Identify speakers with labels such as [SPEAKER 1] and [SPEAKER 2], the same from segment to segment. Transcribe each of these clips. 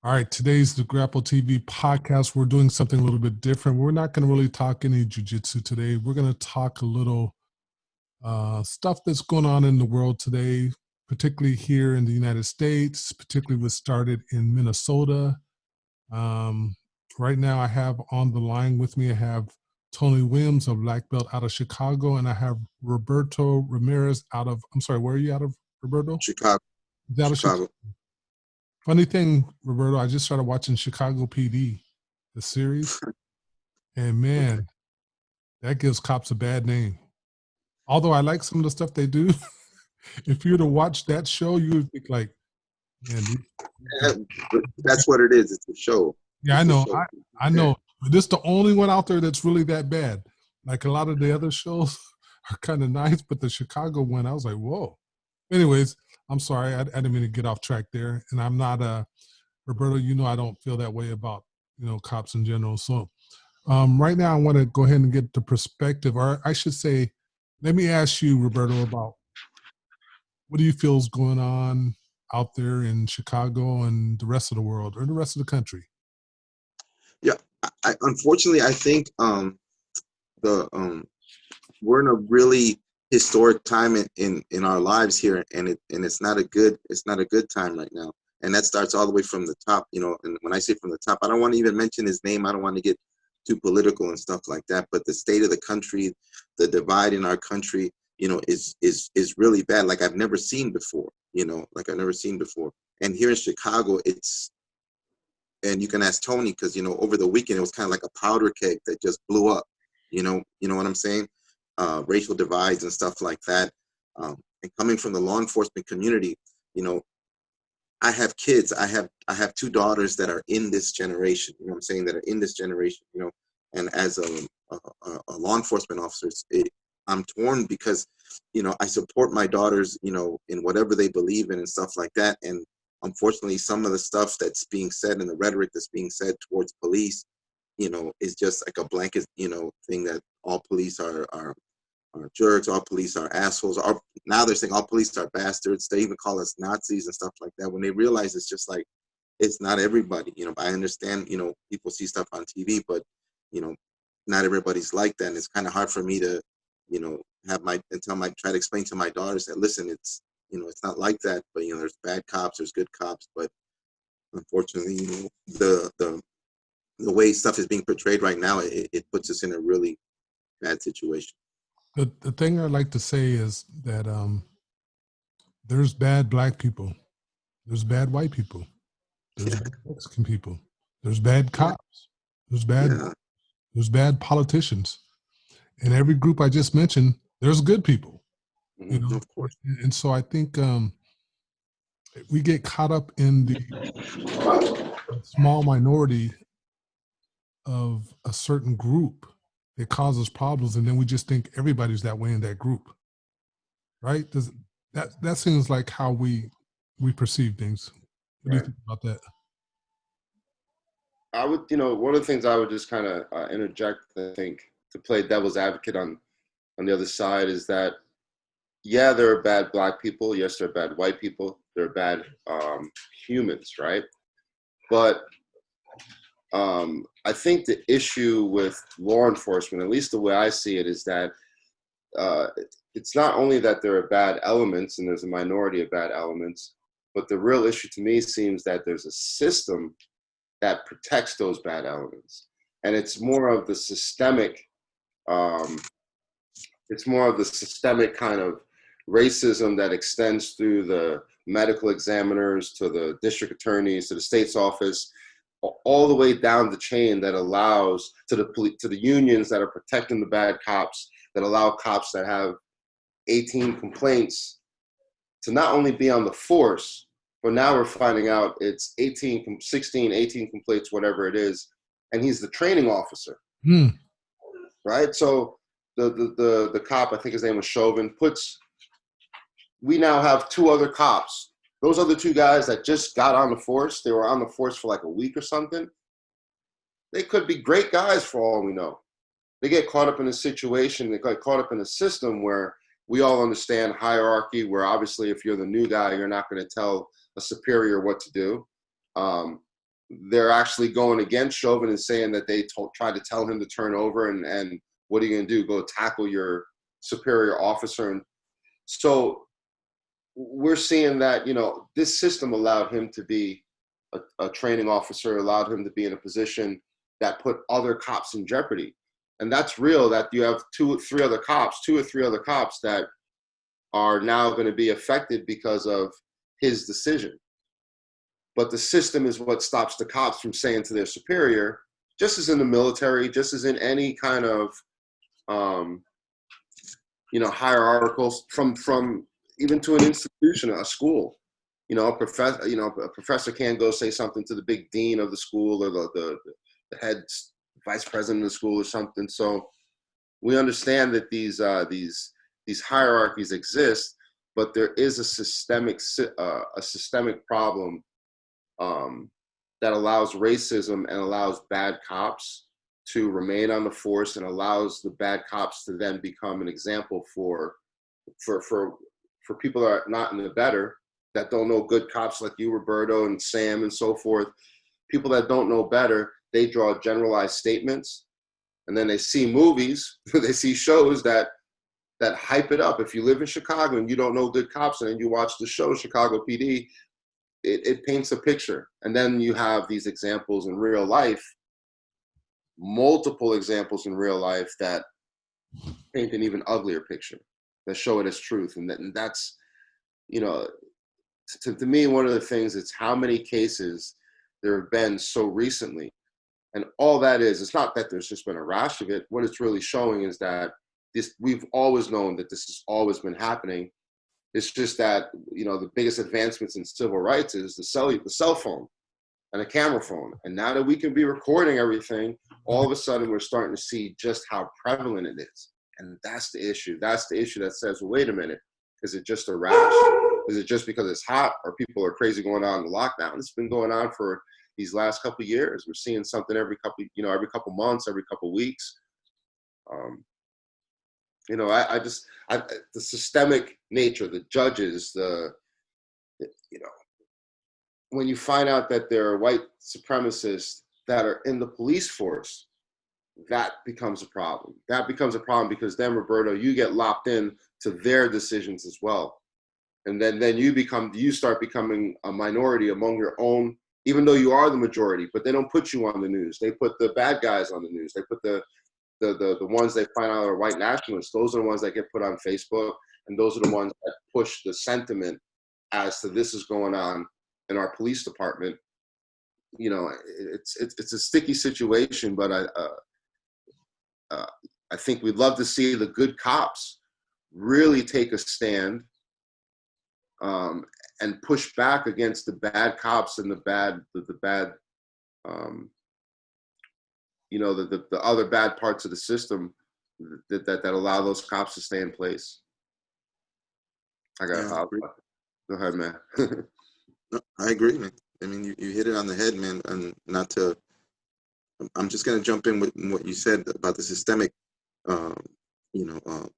[SPEAKER 1] All right, today's the Grapple TV podcast. We're doing something a little bit different. We're not going to really talk any jujitsu today. We're going to talk a little stuff that's going on in the world today, particularly here in the United States, particularly what started in Minnesota. Um, right now, I have on the line with me, I have Tony Williams, a black belt out of Chicago, and I have Roberto Ramirez out of, I'm sorry, where are you out of, Roberto?
[SPEAKER 2] Chicago.
[SPEAKER 1] Out of Chicago.
[SPEAKER 2] Chicago.
[SPEAKER 1] Funny thing, Roberto, I just started watching Chicago PD, the series, and
[SPEAKER 2] Okay.
[SPEAKER 1] man, that gives cops a bad name. Although I like some of the stuff they do, if you were to watch that show, you would think like, man,
[SPEAKER 2] But that's what it is. It's a show.
[SPEAKER 1] yeah, I
[SPEAKER 2] It's a
[SPEAKER 1] know,
[SPEAKER 2] show.
[SPEAKER 1] I
[SPEAKER 2] Yeah.
[SPEAKER 1] know. But this is the only one out there that's really that bad. Like a lot of the other shows are kind of nice, but the Chicago one, I was like, whoa. Anyways, I'm sorry, I didn't mean to get off track there, and I'm not Roberto. You know, I don't feel that way about cops in general. So right now, I want to go ahead and get the perspective, or I should say, let me ask you, Roberto, about what do you feel is going on out there in Chicago and the rest of the world or the rest of the country?
[SPEAKER 2] Yeah. Unfortunately, I think the we're in a really historic time in our lives here, and it's not a good time right now. And that starts all the way from the top. And when I say from the top, I don't want to even mention his name. I don't want to get too political and stuff like that. But the state of the country, the divide in our country, is really bad. Like I've never seen before. Like I've never seen before. And here in Chicago, and you can ask Tony because over the weekend it was kind of like a powder keg that just blew up. You know what I'm saying? Racial divides and stuff like that. And coming from the law enforcement community, you know, I have kids. I have two daughters that are in this generation. You know what I'm saying? That are in this generation. And as a law enforcement officer, I'm torn because I support my daughters, in whatever they believe in and stuff like that. And unfortunately, some of the stuff that's being said and the rhetoric that's being said towards police, is just like a blanket, thing that all police are jerks, all police are assholes. Now they're saying all police are bastards. They even call us Nazis and stuff like that when they realize it's just like, it's not everybody. I understand, people see stuff on TV, but, you know, not everybody's like that. And it's kind of hard for me to, try to explain to my daughters that, listen, it's not like that, but, there's bad cops, there's good cops. But unfortunately, the way stuff is being portrayed right now, it puts us in a really bad situation.
[SPEAKER 1] The thing I like to say is that there's bad black people, there's bad white people, there's
[SPEAKER 2] Yeah.
[SPEAKER 1] bad Mexican people, there's bad
[SPEAKER 2] Yeah.
[SPEAKER 1] cops, there's bad
[SPEAKER 2] Yeah.
[SPEAKER 1] there's bad politicians. In every group I just mentioned, there's good people,
[SPEAKER 2] Of course.
[SPEAKER 1] and so I think we get caught up in the small minority of a certain group that causes problems, and then we just think everybody's that way in that group, right? That seems like how we perceive things. What do you
[SPEAKER 3] Right.
[SPEAKER 1] think about that?
[SPEAKER 3] I would, one of the things I would just kind of interject, I think, to play devil's advocate on the other side is that, yeah, there are bad black people. Yes, there are bad white people. There are bad humans, right? But I think the issue with law enforcement, at least the way I see it, is that uh, it's not only that there are bad elements and there's a minority of bad elements, but the real issue to me seems that there's a system that protects those bad elements, and um, it's more of the systemic kind of racism that extends through the medical examiners to the district attorneys to the state's office, all the way down the chain, that allows to the unions that are protecting the bad cops, that allow cops that have 18 complaints to not only be on the force, but now we're finding out it's 18 complaints, whatever it is, and he's the training officer,
[SPEAKER 1] Hmm.
[SPEAKER 3] right? So the cop, I think his name was Chauvin, we now have two other cops. Those other two guys that just got on the force, they were on the force for like a week or something. They could be great guys for all we know. They get caught up in a situation, they get caught up in a system where we all understand hierarchy, where obviously if you're the new guy, you're not going to tell a superior what to do. they're actually going against Chauvin and saying that they tried to tell him to turn over, and what are you going to do? Go tackle your superior officer? And so we're seeing that, you know, this system allowed him to be a training officer, allowed him to be in a position that put other cops in jeopardy. And that's real, that you have two or three other cops that are now going to be affected because of his decision. But the system is what stops the cops from saying to their superior, just as in the military, just as in any kind of, you know, hierarchical, from even to an institution, a school. You know, a professor can't go say something to the big dean of the school or the head vice president of the school or something. So we understand that these hierarchies exist, but there is a systemic problem that allows racism and allows bad cops to remain on the force, and allows the bad cops to then become an example for people that are not in the better, that don't know good cops like you, Roberto, and Sam, and so forth. People that don't know better, they draw generalized statements, and then they see movies, they see shows that hype it up. If you live in Chicago and you don't know good cops, and then you watch the show Chicago PD, it paints a picture. And then you have these examples in real life, multiple examples in real life that paint an even uglier picture, that show it as truth. And that's, you know, to me, one of the things, it's how many cases there have been so recently. And all that is, it's not that there's just been a rash of it. What it's really showing is that we've always known that this has always been happening. It's just that, you know, the biggest advancements in civil rights is the cell phone and a camera phone. And now that we can be recording everything, all of a sudden we're starting to see just how prevalent it is. And that's the issue. That's the issue that says, well, wait a minute, is it just a rash? Is it just because it's hot, or people are crazy going on in the lockdown? It's been going on for these last couple of years. We're seeing something every couple months, every couple of weeks. You know, the systemic nature, the judges, you know, when you find out that there are white supremacists that are in the police force, that becomes a problem. That becomes a problem because then, Roberto, you get lopped in to their decisions as well. And then you start becoming a minority among your own, even though you are the majority, but they don't put you on the news. They put the bad guys on the news. They put the ones they find out are white nationalists. Those are the ones that get put on Facebook, and those are the ones that push the sentiment as to this is going on in our police department. You know, it's a sticky situation, but I think we'd love to see the good cops really take a stand and push back against the bad cops and the bad, you know, the other bad parts of the system that allow those cops to stay in place. Go ahead, man.
[SPEAKER 2] No, I agree, man. I mean, you hit it on the head, man. And I'm just going to jump in with what you said about the systemic, you know,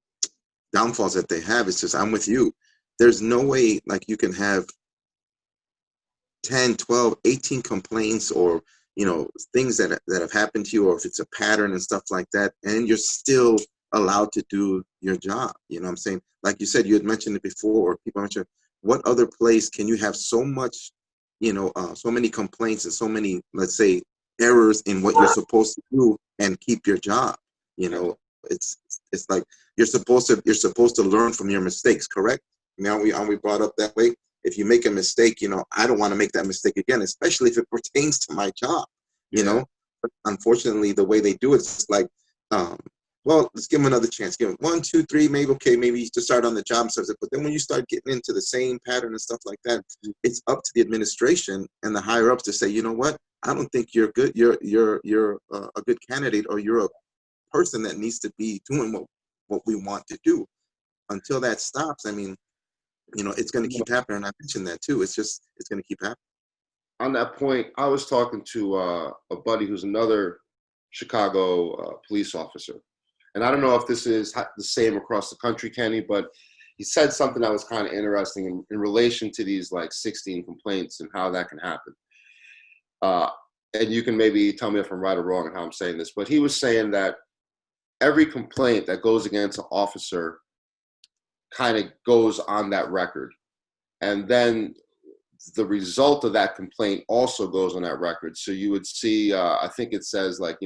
[SPEAKER 2] downfalls that they have. It's just, I'm with you. There's no way, like, you can have 10, 12, 18 complaints, or, you know, things that have happened to you, or if it's a pattern and stuff like that, and you're still allowed to do your job. You know what I'm saying? Like you said, you had mentioned it before, or people mentioned, what other place can you have so much, you know, so many complaints and so many, let's say, errors in what you're supposed to do and keep your job? You know, it's like you're supposed to learn from your mistakes, correct? Now are we brought up that way? If you make a mistake, you know, I don't want to make that mistake again, especially if it pertains to my job, you know. But unfortunately, the way they do it, it's like, well, let's give them another chance. Give them 1, 2, 3, maybe, okay, maybe to start on the job. But then when you start getting into the same pattern and stuff like that, it's up to the administration and the higher ups to say, you know what, I don't think you're good. You're a good candidate, or you're a person that needs to be doing what we want to do. Until that stops, I mean, you know, it's going to keep happening. And I mentioned that too. It's going to keep happening.
[SPEAKER 3] On that point, I was talking to a buddy who's another Chicago police officer. And I don't know if this is the same across the country, Kenny, but he said something that was kind of interesting in relation to these like 16 complaints and how that can happen. and you can maybe tell me if I'm right or wrong in how I'm saying this, but he was saying that every complaint that goes against an officer kind of goes on that record. And then the result of that complaint also goes on that record. So you would see, I think it says like,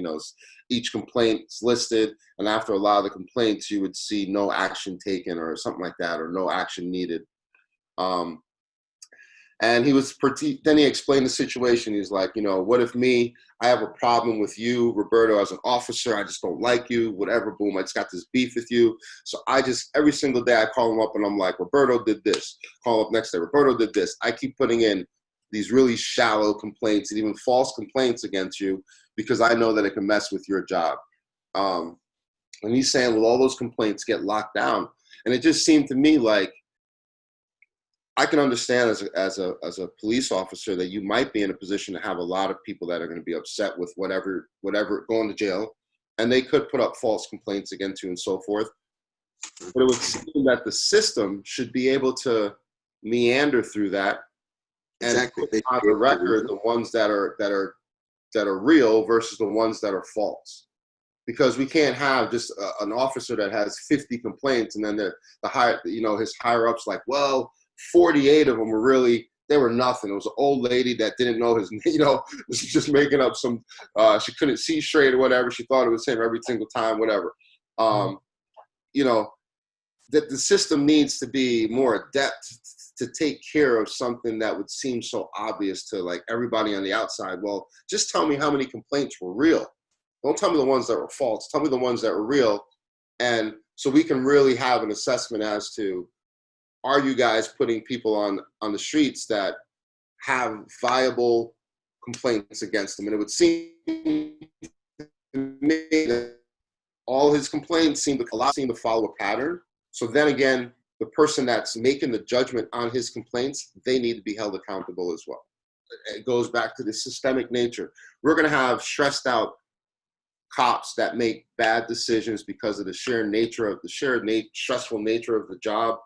[SPEAKER 3] each complaint's listed, and after a lot of the complaints, you would see no action taken or something like that, or no action needed. And then he explained the situation. He's like, what if I have a problem with you, Roberto, as an officer. I just don't like you, whatever, boom. I just got this beef with you. So every single day I call him up and I'm like, Roberto did this. Call up next day, Roberto did this. I keep putting in these really shallow complaints and even false complaints against you because I know that it can mess with your job. And he's saying, well, all those complaints get locked down. And it just seemed to me like, I can understand as a police officer that you might be in a position to have a lot of people that are going to be upset with whatever going to jail, and they could put up false complaints against you and so forth. But it would seem that the system should be able to meander through that and put on the record the ones that are real versus the ones that are false. Because we can't have just an officer that has 50 complaints and then his higher ups like, well, 48 of them they were nothing. It was an old lady that didn't know his, was just making up some, she couldn't see straight or whatever. She thought it was him every single time, whatever. That the system needs to be more adept to take care of something that would seem so obvious to like everybody on the outside. Well, just tell me how many complaints were real. Don't tell me the ones that were false. Tell me the ones that were real. And so we can really have an assessment as to, are you guys putting people on the streets that have viable complaints against them? And it would seem to me that all his complaints seem to follow a pattern. So then again, the person that's making the judgment on his complaints, they need to be held accountable as well. It goes back to the systemic nature. We're going to have stressed out cops that make bad decisions because of the stressful nature of the job.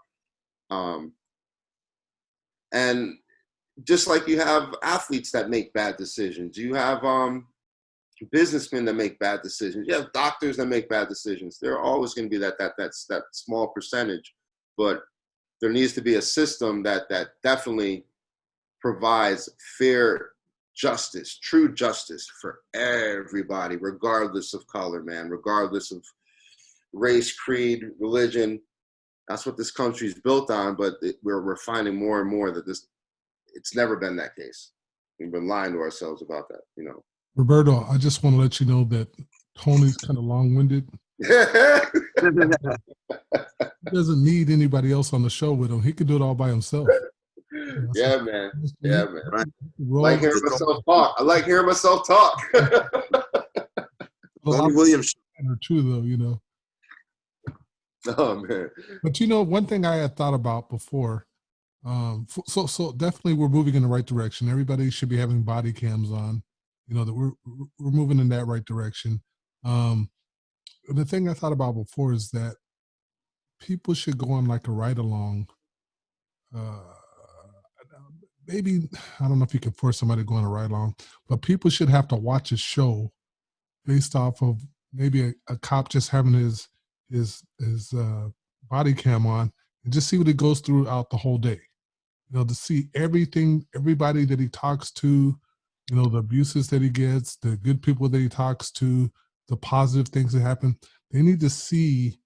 [SPEAKER 3] And just like you have athletes that make bad decisions, you have businessmen that make bad decisions, you have doctors that make bad decisions. There are always going to be that small percentage, but there needs to be a system that definitely provides fair justice, true justice for everybody, regardless of color, man, regardless of race, creed, religion. That's what this country is built on, but we're finding more and more that it's never been that case. We've been lying to ourselves about that,
[SPEAKER 1] Roberto, I just want to let you know that Tony's kind of long-winded. He doesn't need anybody else on the show with him. He could do it all by himself.
[SPEAKER 3] Yeah, man. Yeah, man. Right. I like hearing myself talk.
[SPEAKER 2] Tony Williams.
[SPEAKER 1] Too, though,
[SPEAKER 3] Oh man!
[SPEAKER 1] But one thing I had thought about before, so definitely we're moving in the right direction. Everybody should be having body cams on, that we're moving in that right direction. The thing I thought about before is that people should go on like a ride along. Maybe I don't know if you can force somebody to go on a ride along, but people should have to watch a show based off of maybe a cop just having his body cam on and just see what he goes throughout the whole day. To see everybody that he talks to, the abuses that he gets, the good people that he talks to, the positive things that happen. They need to see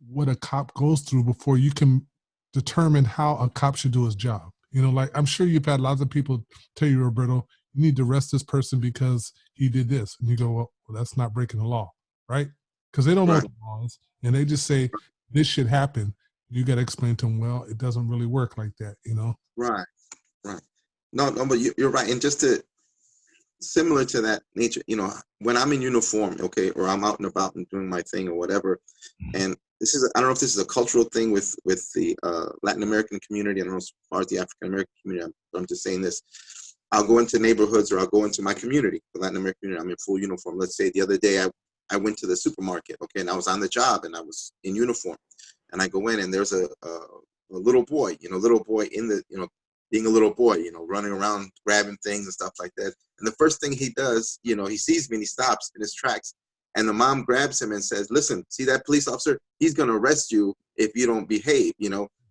[SPEAKER 1] what a cop goes through before you can determine how a cop should do his job. Like I'm sure you've had lots of people tell you, Roberto, you need to arrest this person because he did this. And you go, well that's not breaking the law, right? Because they don't know what the law is. And they just say, this should happen. You got to explain to them, well, it doesn't really work like that,
[SPEAKER 2] Right. No, but you're right. And just similar to that nature, when I'm in uniform, okay, or I'm out and about and doing my thing or whatever, and I don't know if this is a cultural thing with the Latin American community. I don't know as far as the African American community. I'm just saying this. I'll go into neighborhoods or I'll go into my community, the Latin American community. I'm in full uniform. Let's say the other day I went to the supermarket, okay, and I was on the job and I was in uniform, and I go in and there's a little boy in the being a little boy, running around grabbing things and stuff like that. And the first thing he does, he sees me and he stops in his tracks. And the mom grabs him and says, "Listen, see that police officer? He's going to arrest you if you don't behave."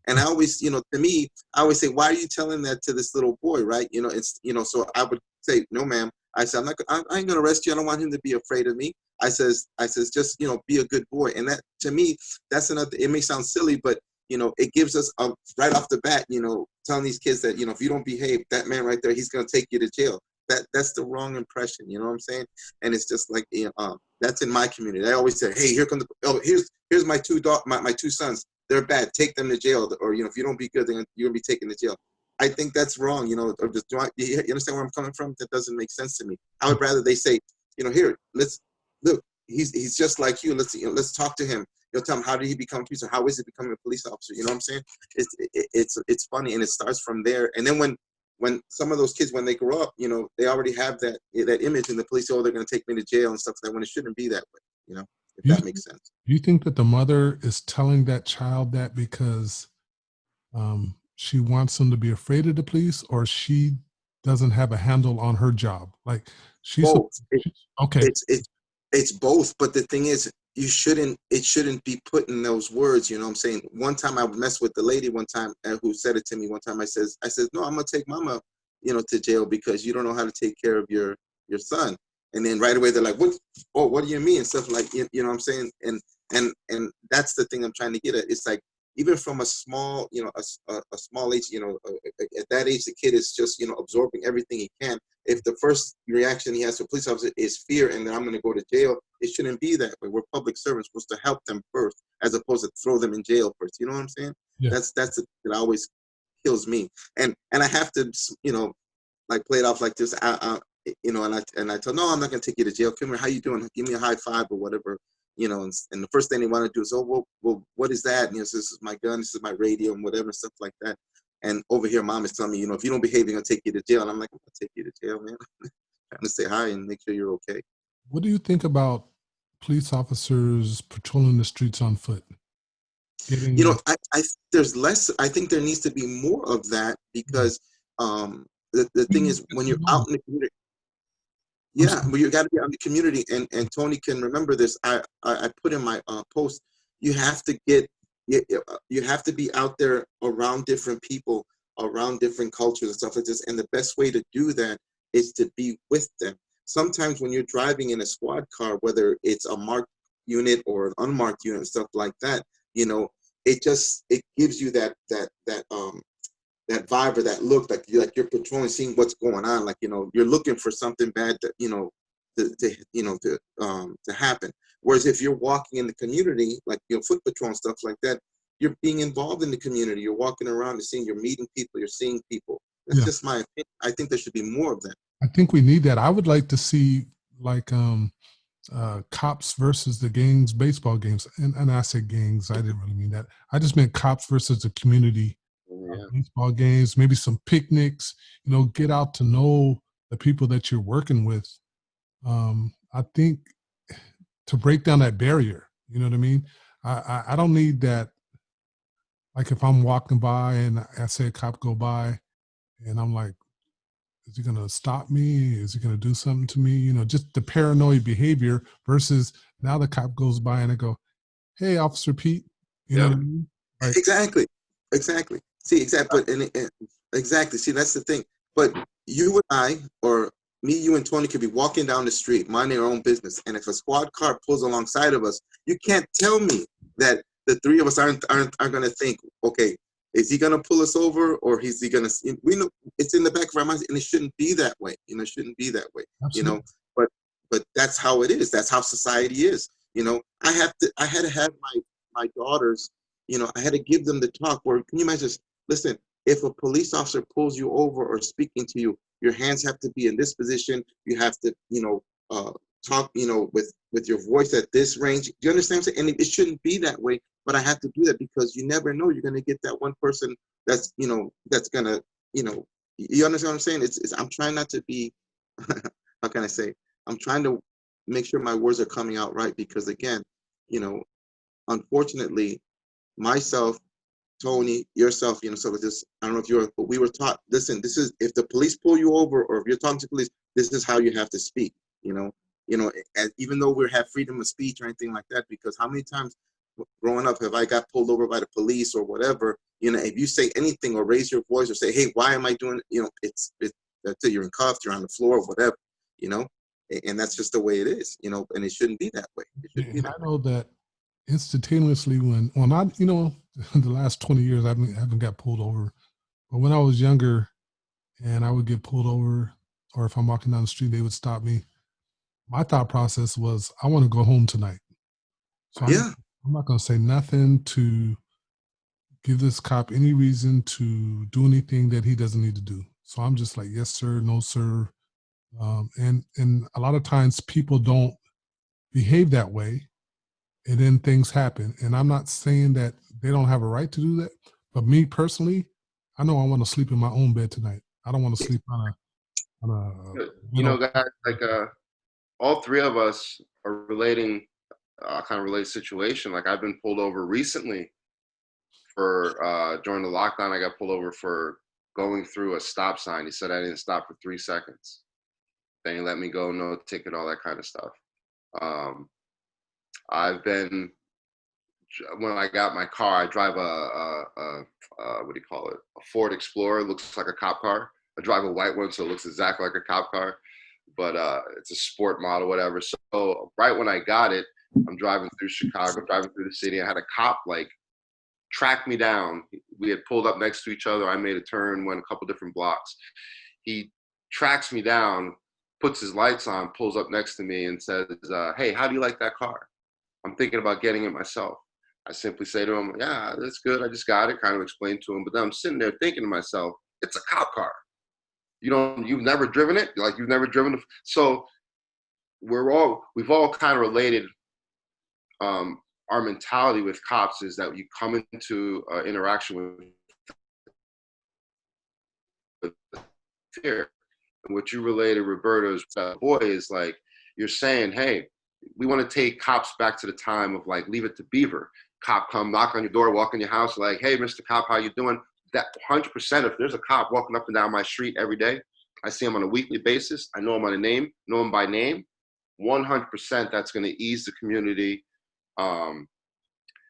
[SPEAKER 2] And I always, to me, I always say, why are you telling that to this little boy, right? So I would say, no, ma'am. I said, I ain't going to arrest you. I don't want him to be afraid of me. I says, just, be a good boy. And that, to me, that's another, it may sound silly, but, it gives us right off the bat, telling these kids that, if you don't behave, that man right there, he's going to take you to jail. That's the wrong impression. You know what I'm saying? And it's just like, that's in my community. I always say, hey, here come here's my my two sons. They're bad. Take them to jail. Or, if you don't be good, then you're going to be taken to jail. I think that's wrong. Or just, you understand where I'm coming from? That doesn't make sense to me. I would rather they say, here, let's look, he's just like you. Let's talk to him. Tell him, how did he become a police officer? How is he becoming a police officer? You know what I'm saying? It's funny, and it starts from there. And then when some of those kids, when they grow up, they already have that image in the police. Oh, they're going to take me to jail and stuff like that. When it shouldn't be that way. If
[SPEAKER 1] You,
[SPEAKER 2] that makes sense.
[SPEAKER 1] you think that the mother is telling that child that because she wants them to be afraid of the police, or she doesn't have a handle on her job? Like
[SPEAKER 2] Both.
[SPEAKER 1] Okay.
[SPEAKER 2] It's both. But the thing is, it shouldn't be put in those words. You know what I'm saying? One time I messed with the lady one time who said it to me one time. I says, no, I'm going to take mama, to jail because you don't know how to take care of your son. And then right away they're like, what? Oh, what do you mean? And stuff like, you know what I'm saying? And that's the thing I'm trying to get at. It's like, even from a small, a small age, at that age, the kid is just, absorbing everything he can. If the first reaction he has to a police officer is fear and then I'm going to go to jail, it shouldn't be that way. We're public servants, we're supposed to help them first, as opposed to throw them in jail first. You know what I'm saying?
[SPEAKER 1] Yeah.
[SPEAKER 2] That's that always kills me. And I have to, like play it off like this. And I tell, no, I'm not going to take you to jail. Come here, how you doing? Give me a high five or whatever. And the first thing they want to do is, oh, well, what is that? And this is my gun, this is my radio, and whatever, stuff like that. And over here, mom is telling me, if you don't behave, they're going to take you to jail. And I'm like, I'm going to take you to jail, man. Trying to say hi and make sure you're okay.
[SPEAKER 1] What do you think about police officers patrolling the streets on foot?
[SPEAKER 2] I there's less. I think there needs to be more of that because the thing is, when you're out in the community, well, you got to be out in the community, and Tony can remember this. I put in my post. You have to you have to be out there around different people, around different cultures and stuff like this. And the best way to do that is to be with them. Sometimes when you're driving in a squad car, whether it's a marked unit or an unmarked unit and stuff like that, it gives you that vibe or that look, like you're patrolling, seeing what's going on, like you're looking for something bad that to happen. Whereas if you're walking in the community, like foot patrol and stuff like that, you're being involved in the community. You're walking around and seeing, you're meeting people, you're seeing people. That's just my opinion. I think there should be more of that.
[SPEAKER 1] I think we need that. I would like to see like cops versus the gangs baseball games. And I said gangs, I didn't really mean that. I just meant cops versus the community baseball games, maybe some picnics, get out to know the people that you're working with. I think to break down that barrier, you know what I mean? I don't need that. Like if I'm walking by and I see a cop go by and I'm like, is he going to stop me? Is he going to do something to me? Just the paranoid behavior versus now the cop goes by and I go, hey, Officer Pete. You know what I mean?
[SPEAKER 2] Like, exactly. See, exactly. Exactly. See, that's the thing. But you and I, or me, you and Tony could be walking down the street, minding our own business. And if a squad car pulls alongside of us, you can't tell me that the three of us aren't going to think, okay, is he going to pull us over, or is he going to? We know it's in the back of our minds, and it shouldn't be that way. It shouldn't be that way.
[SPEAKER 1] Absolutely.
[SPEAKER 2] But that's how it is. That's how society is. I had to have my daughters. I had to give them the talk. Where can you imagine? Listen, if a police officer pulls you over or speaking to you, your hands have to be in this position. You have to, talk, with your voice at this range. Do you understand what I'm saying? And it shouldn't be that way, but I have to do that because you never know. You're going to get that one person that's, that's going to, you understand what I'm saying? I'm trying not to be, how can I say? I'm trying to make sure my words are coming out right because again, unfortunately, myself, Tony, yourself, so with this, I don't know if you're, but we were taught, listen, this is, if the police pull you over or if you're talking to police, this is how you have to speak, and even though we have freedom of speech or anything like that, because how many times growing up have I got pulled over by the police or whatever, if you say anything or raise your voice or say, hey, why am I doing, it's that's it, you're in cuffs, you're on the floor, whatever, and that's just the way it is, and it shouldn't be that way. It
[SPEAKER 1] Yeah,
[SPEAKER 2] shouldn't be
[SPEAKER 1] and
[SPEAKER 2] that
[SPEAKER 1] I know that instantaneously when I, the last 20 years, I haven't got pulled over. But when I was younger and I would get pulled over, or if I'm walking down the street, they would stop me. My thought process was, I want to go home tonight. So
[SPEAKER 2] way. Yeah.
[SPEAKER 1] I'm not going to say nothing to give this cop any reason to do anything that he doesn't need to do. So I'm just like, yes, sir, no, sir. And a lot of times people don't behave that way, and then things happen. And I'm not saying that they don't have a right to do that, but me personally, I know I want to sleep in my own bed tonight. I don't want to sleep on a
[SPEAKER 3] Guys, like all three of us are relating, kind of related situation. Like I've been pulled over recently for during the lockdown. I got pulled over for going through a stop sign. He said I didn't stop for 3 seconds. Then he let me go, no ticket, all that kind of stuff. I've been, when I got my car, I drive what do you call it? A Ford Explorer. It looks like a cop car. I drive a white one, so it looks exactly like a cop car, but it's a sport model, whatever. So right when I got it, I'm driving through Chicago, driving through the city. I had a cop like track me down. We had pulled up next to each other. I made a turn, went a couple different blocks. He tracks me down, puts his lights on, pulls up next to me and says, hey, how do you like that car? I'm thinking about getting it myself. I simply say to him, yeah, that's good. I just got it, kind of explain to him. But then I'm sitting there thinking to myself, it's a cop car. You've never driven it? Like you've never driven it. So we've all kind of related our mentality with cops is that you come into interaction with fear. And what you related, Roberto's boy, is like you're saying, hey, we want to take cops back to the time of like Leave It to Beaver. Cop come knock on your door, walk in your house, like, hey, Mr. Cop, how you doing? That 100%, if there's a cop walking up and down my street every day, I see him on a weekly basis, I know him on a name, know him by name, 100% that's going to ease the community,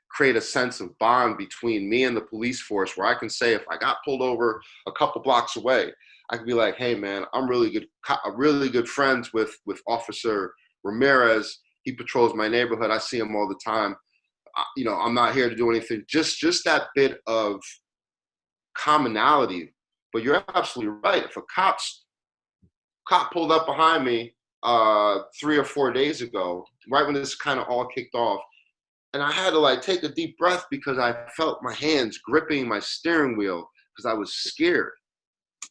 [SPEAKER 3] create a sense of bond between me and the police force where I can say if I got pulled over a couple blocks away, I could be like, hey man, I'm really good friends with Officer Ramirez. He patrols my neighborhood. I see him all the time. I'm not here to do anything. Just that bit of commonality. But you're absolutely right. If a cop pulled up behind me 3 or 4 days ago, right when this kind of all kicked off, and I had to like take a deep breath because I felt my hands gripping my steering wheel because I was scared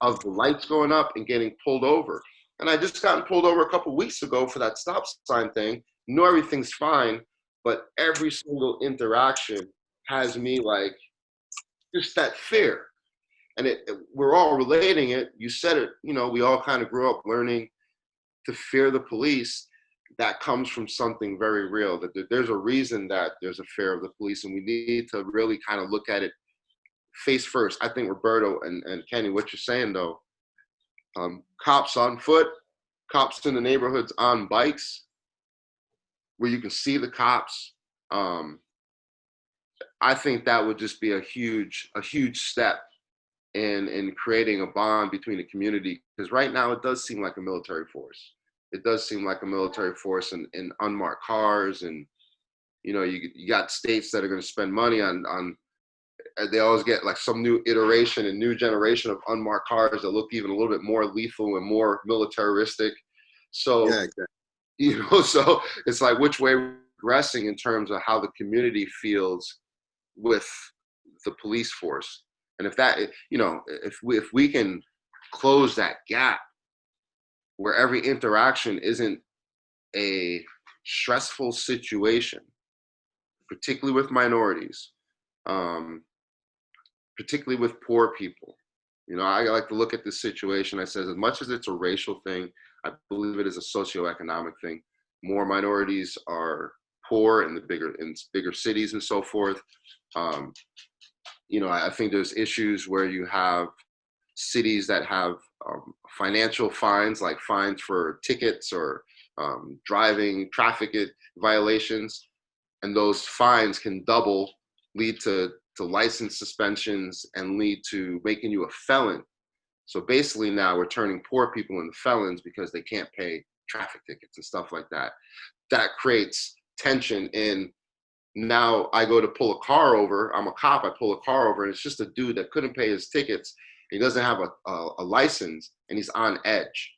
[SPEAKER 3] of the lights going up and getting pulled over. And I just gotten pulled over a couple of weeks ago for that stop sign thing. Know everything's fine, but every single interaction has me like just that fear. And we're all relating it. You said it, we all kind of grew up learning to fear the police. That comes from something very real, that there's a reason that there's a fear of the police, and we need to really kind of look at it face first. I think Roberto and Kenny, what you're saying though, cops on foot, cops in the neighborhoods on bikes, where you can see the cops. I think that would just be a huge step in creating a bond between the community, because right now it does seem like a military force. It does seem like a military force in unmarked cars, and you got states that are going to spend money on. They always get like some new iteration and new generation of unmarked cars that look even a little bit more lethal and more militaristic. So
[SPEAKER 2] Yeah, exactly.
[SPEAKER 3] so it's like which way we're progressing in terms of how the community feels with the police force. And if that, if we can close that gap where every interaction isn't a stressful situation, particularly with minorities, particularly with poor people. I like to look at this situation. I says, as much as it's a racial thing, I believe it is a socioeconomic thing. More minorities are poor in bigger cities and so forth. I think there's issues where you have cities that have financial fines, like fines for tickets or driving traffic violations, and those fines can double, lead to license suspensions, and lead to making you a felon. So basically, now we're turning poor people into felons because they can't pay traffic tickets and stuff like that. That creates tension in. Now I go to pull a car over. I'm a cop. I pull a car over, and it's just a dude that couldn't pay his tickets. He doesn't have a license, and he's on edge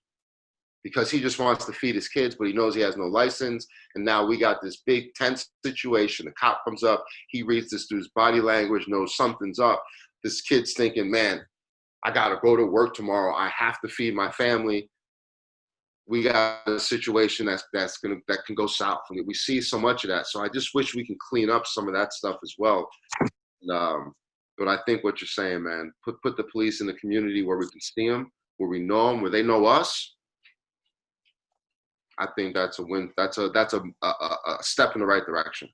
[SPEAKER 3] because he just wants to feed his kids, but he knows he has no license. And now we got this big tense situation. The cop comes up. He reads this dude's body language, knows something's up. This kid's thinking, man, I got to go to work tomorrow. I have to feed my family. We got a situation that can go south, and we see so much of that. So I just wish we can clean up some of that stuff as well. But I think what you're saying, man, put the police in the community where we can see them, where we know them, where they know us. I think that's a win. That's a step in the right direction.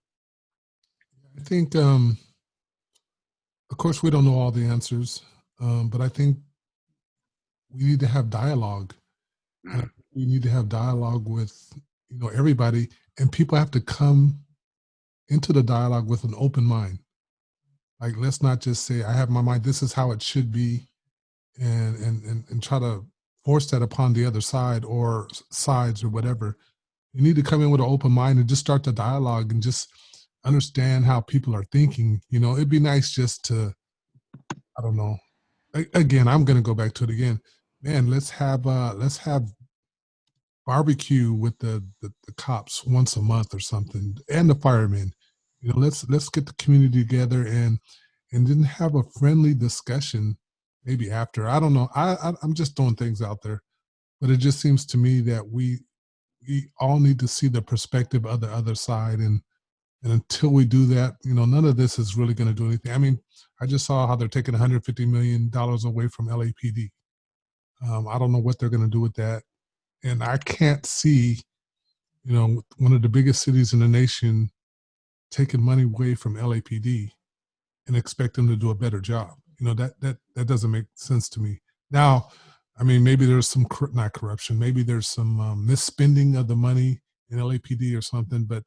[SPEAKER 1] I think, of course, we don't know all the answers, but I think we need to have dialogue. And we need to have dialogue with everybody, and people have to come into the dialogue with an open mind. Like, let's not just say, I have my mind, this is how it should be, and try to force that upon the other side or sides or whatever. You need to come in with an open mind and just start the dialogue and just understand how people are thinking. It'd be nice just to, I don't know. Again, I'm going to go back to it again. Man, let's have barbecue with the cops once a month or something, and the firemen. Let's get the community together and then have a friendly discussion maybe after. I don't know. I'm just throwing things out there, but it just seems to me that we all need to see the perspective of the other side, and until we do that, none of this is really going to do anything. I mean, I just saw how they're taking $150 million away from LAPD. I don't know what they're going to do with that. And I can't see, one of the biggest cities in the nation taking money away from LAPD and expect them to do a better job. That doesn't make sense to me. Now, I mean, maybe there's some not corruption, maybe there's some misspending of the money in LAPD or something. But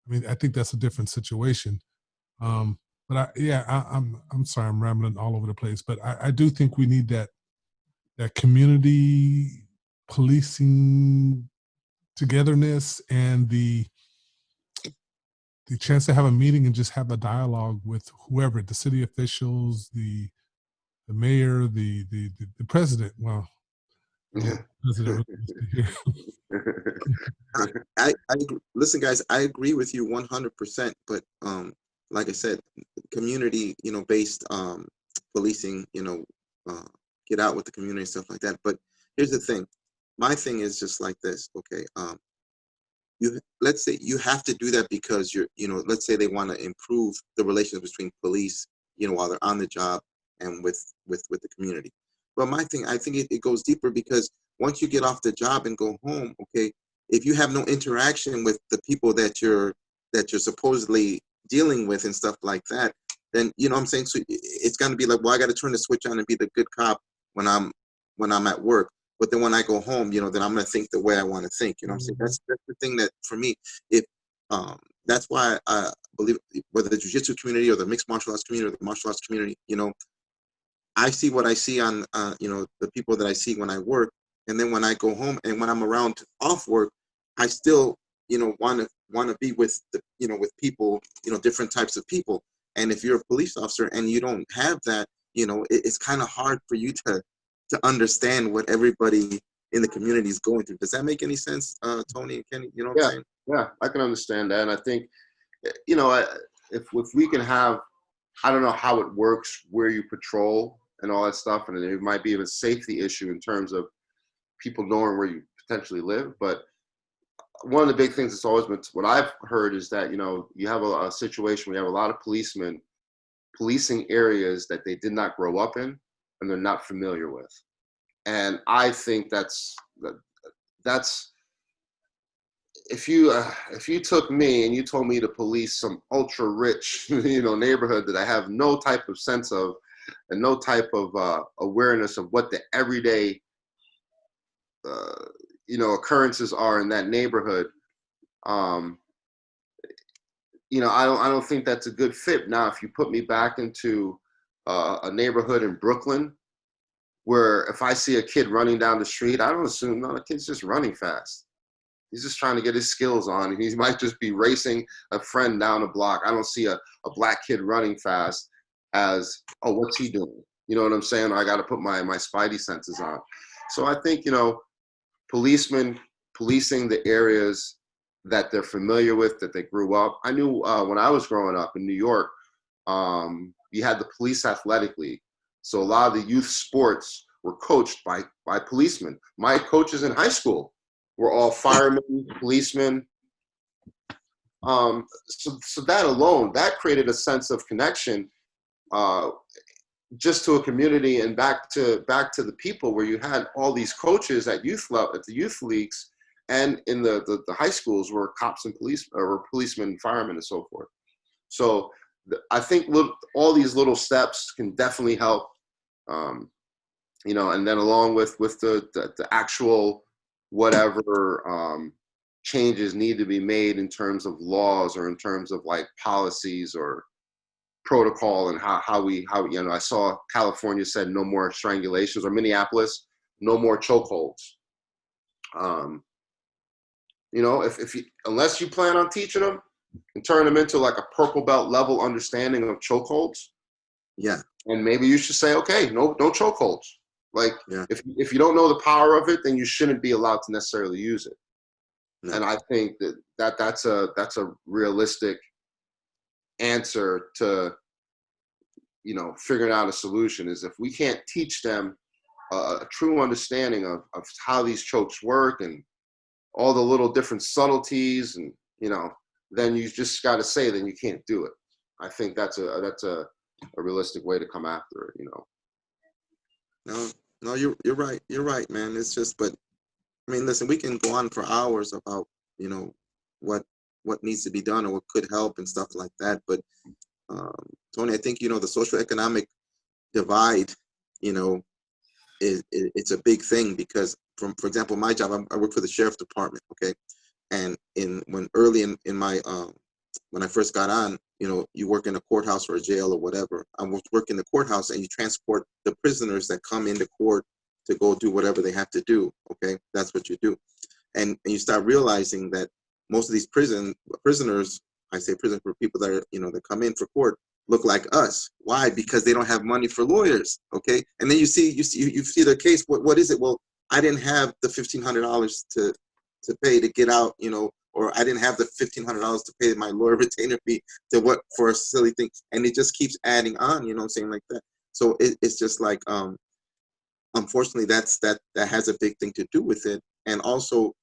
[SPEAKER 1] I mean, I think that's a different situation. I'm sorry, I'm rambling all over the place, but I do think we need that community policing togetherness and the chance to have a meeting and just have a dialogue with whoever, the city officials, the mayor, the president. Well, the president
[SPEAKER 2] I listen, guys. I agree with you 100%. But like I said, community, based policing, get out with the community and stuff like that. But here's the thing. My thing is just like this. Okay. Let's say you have to do that because let's say they want to improve the relations between police, while they're on the job and with the community. But my thing, I think it goes deeper, because once you get off the job and go home, okay, if you have no interaction with the people that you're supposedly dealing with and stuff like that, then what I'm saying, so it's going to be like, well, I got to turn the switch on and be the good cop when I'm at work. But then when I go home, then I'm going to think the way I want to think. You know what I'm saying? That's the thing that, for me, if that's why I believe, whether the jiu-jitsu community or the mixed martial arts community or the martial arts community, I see what I see on, the people that I see when I work. And then when I go home and when I'm around off work, I still, want to be with with people, different types of people. And if you're a police officer and you don't have that, it's kind of hard for you to understand what everybody in the community is going through. Does that make any sense, Tony and Kenny? You know what I'm saying?
[SPEAKER 3] Yeah, I can understand that. And I think, if we can have, I don't know how it works where you patrol and all that stuff, and it might be a safety issue in terms of people knowing where you potentially live. But one of the big things that's always been, what I've heard is that, you have a situation where you have a lot of policemen policing areas that they did not grow up in and they're not familiar with. And I think that's if you took me and you told me to police some ultra rich, neighborhood that I have no type of sense of and no type of awareness of what the everyday occurrences are in that neighborhood, I don't think that's a good fit. Now, if you put me back into a neighborhood in Brooklyn, where if I see a kid running down the street, I don't assume, no, the kid's just running fast. He's just trying to get his skills on. He might just be racing a friend down the block. I don't see a black kid running fast as, oh, what's he doing? You know what I'm saying? I got to put my spidey senses on. So I think, policemen policing the areas that they're familiar with, that they grew up. I knew when I was growing up in New York, you had the police athletic league. So a lot of the youth sports were coached by policemen. My coaches in high school were all firemen, policemen. So that alone, that created a sense of connection just to a community and back to the people, where you had all these coaches at youth level, at the youth leagues, and in the high schools were cops and police, or policemen, firemen, and so forth. So I think all these little steps can definitely help, and then along with the actual whatever changes need to be made in terms of laws, or in terms of like policies or protocol, and how I saw California said no more strangulations, or Minneapolis, no more chokeholds. If you, unless you plan on teaching them and turn them into like a purple belt level understanding of chokeholds,
[SPEAKER 2] Yeah.
[SPEAKER 3] and maybe you should say, okay, no chokeholds. Like,
[SPEAKER 2] yeah.
[SPEAKER 3] if you don't know the power of it, then you shouldn't be allowed to necessarily use it. No. And I think that's a realistic answer to, figuring out a solution, is if we can't teach them a true understanding of how these chokes work and all the little different subtleties, and then you just got to say, then you can't do it. I think that's a realistic way to come after it.
[SPEAKER 2] No, you're right. You're right, man. It's just, but I mean, listen, we can go on for hours about what needs to be done or what could help and stuff like that. But Tony, I think the social economic divide, it's a big thing, because for example, my job, I work for the sheriff department, okay, and in my when I first got on, you work in a courthouse or a jail or whatever. I was working in the courthouse, and you transport the prisoners that come into court to go do whatever they have to do. Okay, that's what you do, and you start realizing that most of these prisoners, I say prison for people that are that come in for court, look like us. Why? Because they don't have money for lawyers. Okay, and then you see their case. What is it? Well, I didn't have the $1,500 to pay to get out, or I didn't have the $1,500 to pay my lawyer retainer fee for a silly thing, and it just keeps adding on. You know what I'm saying, like that. So it's just like, unfortunately, that has a big thing to do with it. And also,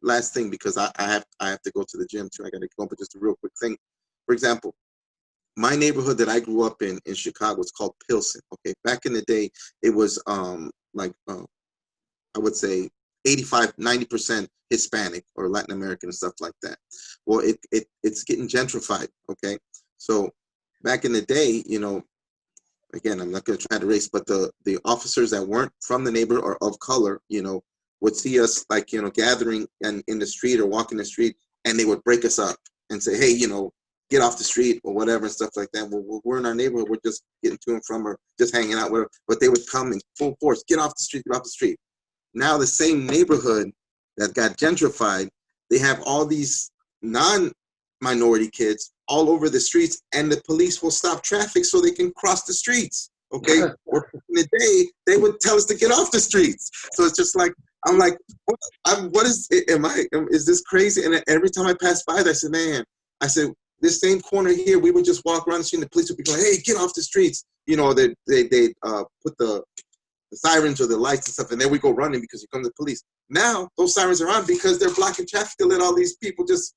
[SPEAKER 2] last thing, because I have to go to the gym too. I got to go, but just a real quick thing. For example, my neighborhood that I grew up in Chicago is called Pilsen. Okay, back in the day, it was I would say 85-90% Hispanic or Latin American and stuff like that. Well, it's getting gentrified. Okay, so back in the day, again, I'm not going to try to race, but the officers that weren't from the neighborhood or of color, would see us like gathering in the street or walking the street, and they would break us up and say, hey, get off the street or whatever and stuff like that. Well, we're in our neighborhood, we're just getting to and from or just hanging out, whatever. But they would come in full force, get off the street, get off the street. Now the same neighborhood that got gentrified, they have all these non-minority kids all over the streets, and the police will stop traffic so they can cross the streets. Okay, or in the day they would tell us to get off the streets. So it's just like, I'm like, what is? Is this crazy? And every time I pass by, I said, man, this same corner here, we would just walk around the street, and the police would be going, hey, get off the streets. They put the sirens or the lights and stuff, and then we go running because here comes the police. Now those sirens are on because they're blocking traffic to let all these people just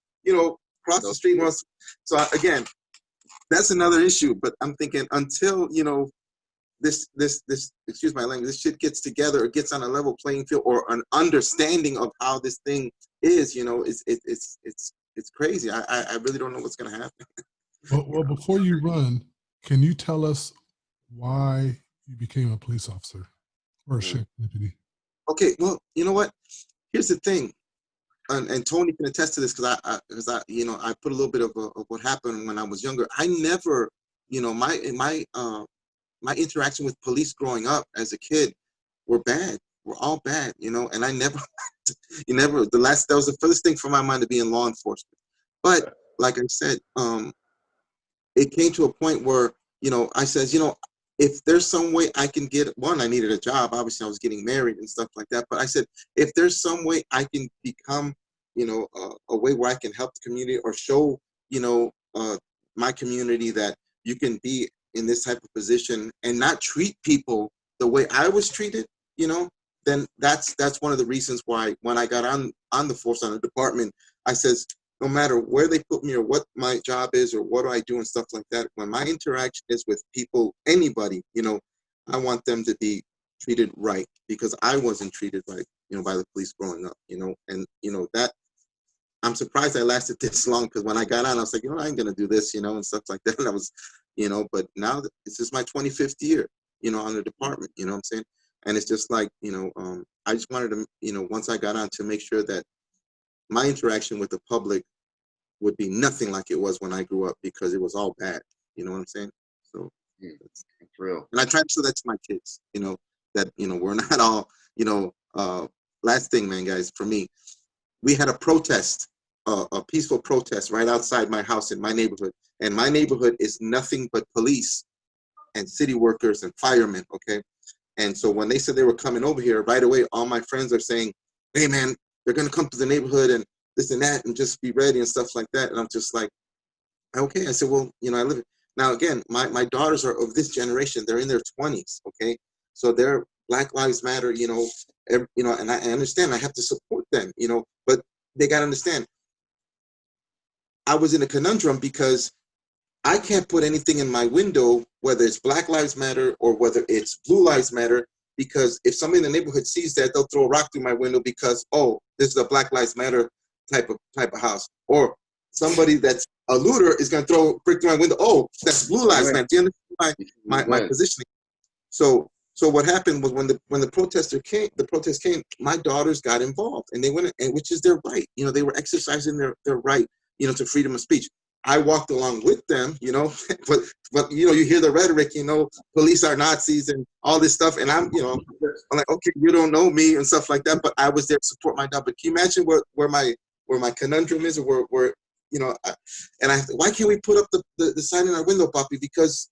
[SPEAKER 2] cross the street. So again, that's another issue. But I'm thinking, until this excuse my language, this shit gets together or gets on a level playing field, or an understanding of how this thing is, it's crazy. I really don't know what's gonna happen.
[SPEAKER 1] Well, before you run, can you tell us why you became a police officer or a sheriff deputy?
[SPEAKER 2] Okay, well, you know what? Here's the thing, and Tony can attest to this because I put a little bit of what happened when I was younger. I never, my interaction with police growing up as a kid were bad. We're all bad, and I never, that was the first thing from my mind to be in law enforcement. But like I said, it came to a point where, I says, if there's some way I can get one, I needed a job. Obviously, I was getting married and stuff like that. But I said, if there's some way I can become, a way where I can help the community or show, my community that you can be in this type of position and not treat people the way I was treated, then that's one of the reasons why when I got on the force, on the department, I says, no matter where they put me or what my job is or what do I do and stuff like that, when my interaction is with people, anybody, I want them to be treated right because I wasn't treated right, by the police growing up, and that I'm surprised I lasted this long because when I got on, I was like, I ain't gonna do this, and stuff like that. And I was, but now this is my 25th year, on the department, you know what I'm saying? And it's just like, I just wanted to, once I got on to make sure that my interaction with the public would be nothing like it was when I grew up because it was all bad. You know what I'm saying? So
[SPEAKER 3] It's real.
[SPEAKER 2] and I try to show that to my kids, that, we're not all, last thing, man, guys, for me, we had a protest, a peaceful protest right outside my house in my neighborhood. And my neighborhood is nothing but police and city workers and firemen, okay? And so when they said they were coming over here, right away, all my friends are saying, hey, man, they're going to come to the neighborhood and this and that and just be ready and stuff like that. And I'm just like, okay. I said, well, I live it. Now, again, my daughters are of this generation. They're in their 20s, okay? So they're Black Lives Matter, and I understand I have to support them, but they got to understand. I was in a conundrum because I can't put anything in my window, whether it's Black Lives Matter or whether it's Blue Lives Matter, because if somebody in the neighborhood sees that, they'll throw a rock through my window because, oh, this is a Black Lives Matter type of house. Or somebody that's a looter is going to throw a brick through my window. Oh, that's Blue Lives Matter. Do you understand my positioning? So what happened was when the protest came, my daughters got involved and they went, and which is their right. They were exercising their right, to freedom of speech. I walked along with them, but you hear the rhetoric, police are Nazis and all this stuff, and I'm like, okay, you don't know me and stuff like that, but I was there to support my dad. But can you imagine where my conundrum is, or where why can't we put up the sign in our window, Papi? Because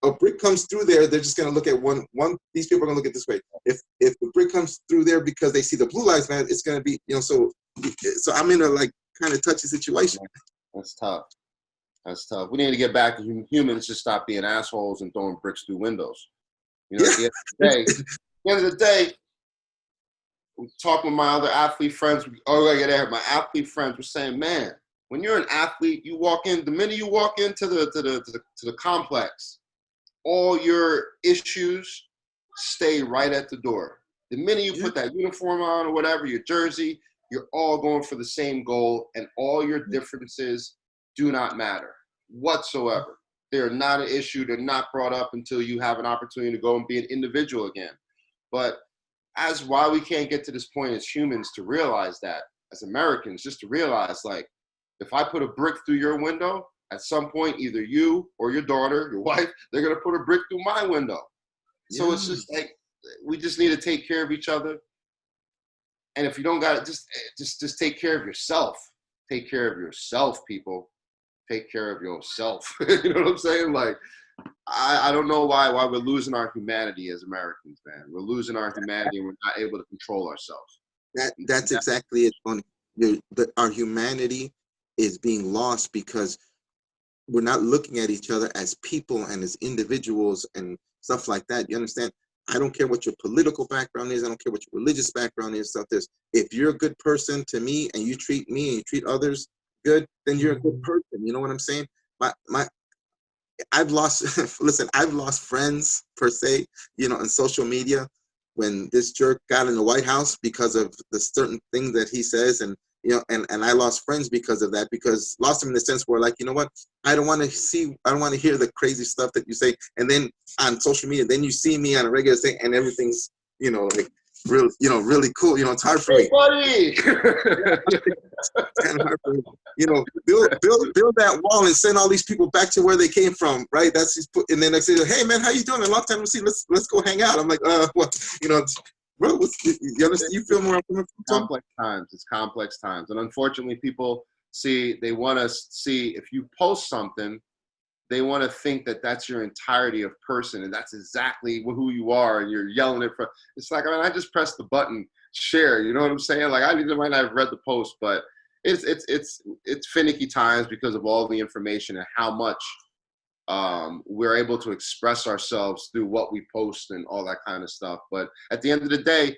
[SPEAKER 2] a brick comes through there, they're just gonna look at one. These people are gonna look at this way. If the brick comes through there because they see the Blue Lives Matter, it's gonna be, so I'm in a like kind of touchy situation.
[SPEAKER 3] That's tough. That's tough. We need to get back to humans just stop being assholes and throwing bricks through windows. At the end of the day, we talk with my other athlete friends. My athlete friends were saying, man, when you're an athlete, you walk in. The minute you walk into the complex, all your issues stay right at the door. The minute you put that uniform on or whatever, your jersey, you're all going for the same goal, and all your differences do not matter whatsoever. They're not an issue. They're not brought up until you have an opportunity to go and be an individual again. But as why we can't get to this point as humans to realize that, as Americans, just to realize, like, if I put a brick through your window, at some point, either you or your daughter, your wife, they're going to put a brick through my window. So it's just like, we just need to take care of each other. And if you don't got it, just take care of yourself. Take care of yourself, people. Take care of yourself. You know what I'm saying? Like, I don't know why we're losing our humanity as Americans, man. We're losing our humanity and we're not able to control ourselves.
[SPEAKER 2] That's exactly it, Tony. Our humanity is being lost because we're not looking at each other as people and as individuals and stuff like that. You understand? I don't care what your political background is. I don't care what your religious background is. Stuff this. If you're a good person to me and you treat me and you treat others good, then you're a good person. You know what I'm saying? I've lost I've lost friends per se, on social media when this jerk got in the White House because of the certain thing that he says, and you know, and I lost friends because of that, because lost them in the sense where, like, you know what, I don't want to hear the crazy stuff that you say, and then on social media, then you see me on a regular thing, and everything's, you know, like real, you know, really cool. You know, it's hard for me.
[SPEAKER 3] Hey, buddy.
[SPEAKER 2] It's kind of hard for me. You know, build that wall and send all these people back to where they came from, right? That's his put, and then I say, hey man, how you doing? A long time no see. Let's go hang out. I'm like, what? You know, bro, you understand? You feel more? I'm coming from?
[SPEAKER 3] Complex times. It's complex times, and unfortunately, people they want to see if you post something, they want to think that that's your entirety of person, and that's exactly who you are, and you're yelling it for. It's like, I mean, I just pressed the button, share. You know what I'm saying? Like, I might not have read the post, but it's finicky times because of all the information and how much we're able to express ourselves through what we post and all that kind of stuff. But at the end of the day,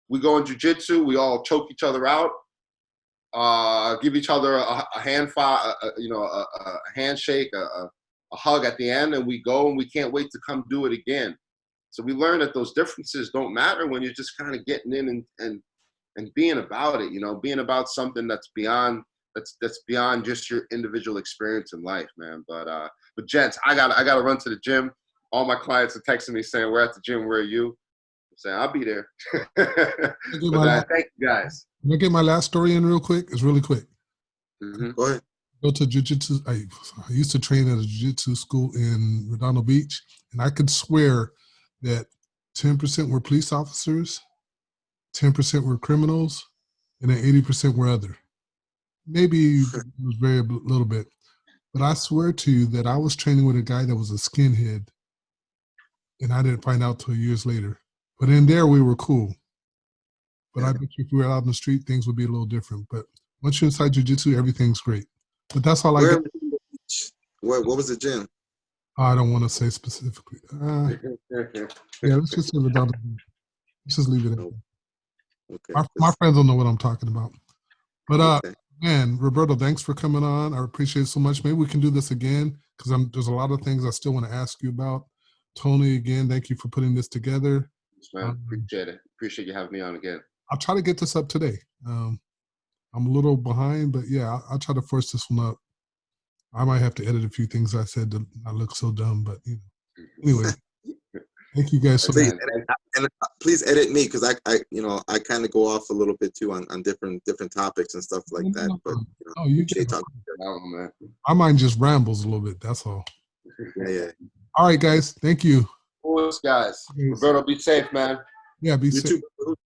[SPEAKER 3] we go in jiu-jitsu, we all choke each other out, give each other a handshake, a hug at the end, and we go, and we can't wait to come do it again. So we learn that those differences don't matter when you're just kind of getting in and being about it, you know, being about something that's beyond just your individual experience in life, man. But gents, I gotta run to the gym. All my clients are texting me saying, we're at the gym, where are you? I'm saying, I'll be there. Thank you guys.
[SPEAKER 1] Can I get my last story in real quick? It's really quick.
[SPEAKER 3] Mm-hmm.
[SPEAKER 2] Go ahead.
[SPEAKER 1] Go to jiu-jitsu. I used to train at a jiu-jitsu school in Redondo Beach, and I could swear that 10% were police officers, 10% were criminals, and then 80% were other. Maybe it was very little bit. But I swear to you that I was training with a guy that was a skinhead, and I didn't find out till years later. But in there, we were cool. But I bet you if we were out in the street, things would be a little different. But once you're inside jiu-jitsu, everything's great. But that's all I got.
[SPEAKER 2] What was the gym?
[SPEAKER 1] I don't want to say specifically. Yeah, let's just leave it down. Let's just leave it at that.
[SPEAKER 2] Okay.
[SPEAKER 1] My friends don't know what I'm talking about. But
[SPEAKER 2] Okay.
[SPEAKER 1] man, Roberto, thanks for coming on. I appreciate it so much. Maybe we can do this again, because there's a lot of things I still want to ask you about. Tony, again, thank you for putting this together.
[SPEAKER 3] Man, appreciate it. Appreciate you having me on again.
[SPEAKER 1] I'll try to get this up today. I'm a little behind, but yeah, I'll try to force this one up. I might have to edit a few things I said to not look so dumb, but you know. Anyway, thank you guys so much.
[SPEAKER 2] And please edit me, because I kind of go off a little bit too on different topics and stuff like that. But
[SPEAKER 1] you
[SPEAKER 2] appreciate
[SPEAKER 1] get
[SPEAKER 2] talking.
[SPEAKER 3] Man.
[SPEAKER 1] My mind just rambles a little bit. That's all.
[SPEAKER 2] Yeah.
[SPEAKER 1] All right, guys. Thank you.
[SPEAKER 3] Of course, guys. Roberto, be safe, man.
[SPEAKER 1] Yeah, be
[SPEAKER 2] You
[SPEAKER 1] safe.
[SPEAKER 2] too.